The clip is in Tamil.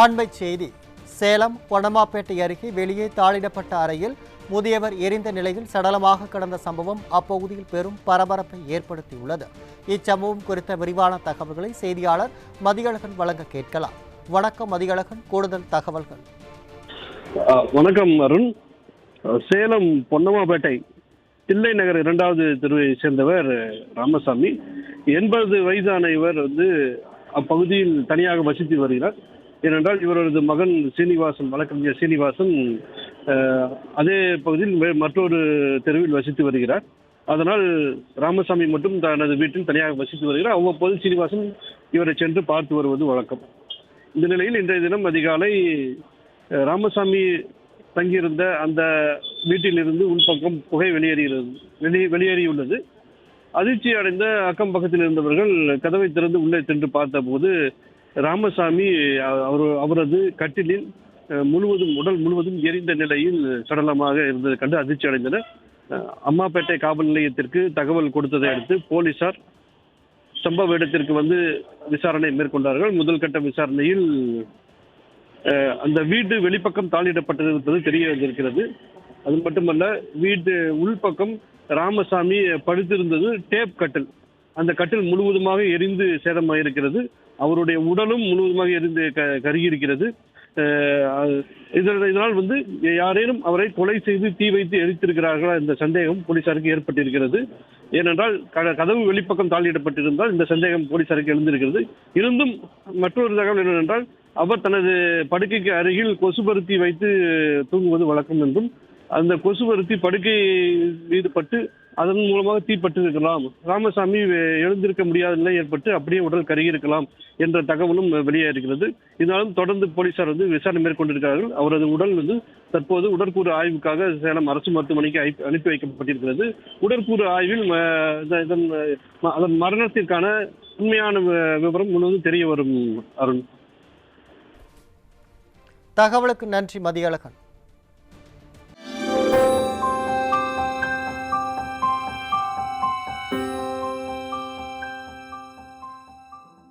அண்மைச் செய்தி. சேலம் பொன்னம்மாப்பேட்டை அருகே வெளியே தாளிடப்பட்ட அறையில் முதியவர் எரிந்த நிலையில் சடலமாக கிடந்த சம்பவம் அப்பகுதியில் பெரும் பரபரப்பை ஏற்படுத்தியுள்ளது. இச்சம்பவம் குறித்த விரிவான தகவல்களை செய்தியாளர் மதியழகன் வழங்க கேட்கலாம். வணக்கம் மதியழகன், கூடுதல் தகவல்கள். வணக்கம் அருண். சேலம் பொன்னம்மாப்பேட்டை தில்லை நகர் 2வது தெருவை சேர்ந்தவர் ராமசாமி. 80 வயதான இவர் அப்பகுதியில் தனியாக வசித்து வருகிறார். ஏனென்றால் இவரது மகன் சீனிவாசன், வழக்கறிஞர் சீனிவாசன் அதே பகுதியில் மற்றொரு தெருவில் வசித்து வருகிறார். அதனால் ராமசாமி மட்டும் தனது வீட்டில் தனியாக வசித்து வருகிறார். அவ்வப்போது சீனிவாசன் இவரை சென்று பார்த்து வருவது வழக்கம். இந்த நிலையில் இன்றைய தினம் அதிகாலை ராமசாமி தங்கியிருந்த அந்த வீட்டிலிருந்து உள்பக்கம் புகை வெளியேறியுள்ளது. அதிர்ச்சி அடைந்த அக்கம் பக்கத்தில் இருந்தவர்கள் கதவை திறந்து உள்ளே சென்று பார்த்தபோது ராமசாமி அவரது கட்டிலில் உடல் முழுவதும் எரிந்த நிலையில் சடலமாக இருந்ததை கண்டு அதிர்ச்சி அடைந்தனர். அம்மாப்பேட்டை காவல் நிலையத்திற்கு தகவல் கொடுத்ததை அடுத்து போலீசார் சம்பவ இடத்திற்கு விசாரணை மேற்கொண்டார்கள். முதல் கட்ட விசாரணையில் அந்த வீடு வெளிப்பக்கம் தாளிடப்பட்டிருப்பது தெரிய வந்திருக்கிறது. அது மட்டுமல்ல, வீட்டு உள்பக்கம் ராமசாமி படுத்திருந்தது டேப் கட்டில். அந்த கட்டில் முழுவதுமாக எரிந்து சேதமாயிருக்கிறது. அவருடைய உடலும் முழுவதுமாக எரிந்து கருகியிருக்கிறது. இதனால் யாரேனும் அவரை கொலை செய்து தீ வைத்து எரித்திருக்கிறார்களா என்ற சந்தேகம் போலீசாருக்கு ஏற்பட்டிருக்கிறது. ஏனென்றால் கதவு வெளிப்பக்கம் தாளிடப்பட்டிருந்தால் இந்த சந்தேகம் போலீசாருக்கு எழுந்திருக்கிறது. இருந்தும் மற்றொரு தகவல் என்னவென்றால், அவர் தனது படுக்கைக்கு அருகில் கொசுபருத்தி வைத்து தூங்குவது வழக்கம் என்றும், அந்த கொசுபருத்தி படுக்கை மீது பட்டு அதன் மூலமாக தீப்பட்டு இருக்கலாம், ராமசாமி எழுந்திருக்க முடியாத நிலை ஏற்பட்டு அப்படியே உடல் கருகியிருக்கலாம் என்ற தகவலும் வெளியேறுகிறது. இதனாலும் தொடர்ந்து போலீசார் விசாரணை மேற்கொண்டிருக்கிறார்கள். அவரது உடல் தற்போது உடற்கூறு ஆய்வுக்காக சேலம் அரசு மருத்துவமனைக்கு அனுப்பி வைக்கப்பட்டிருக்கிறது. உடற்கூறு ஆய்வில் அதன் மரணத்திற்கான உண்மையான விவரம் முழுவதும் தெரிய வரும். அருண், தகவலுக்கு நன்றி மதியழகன்.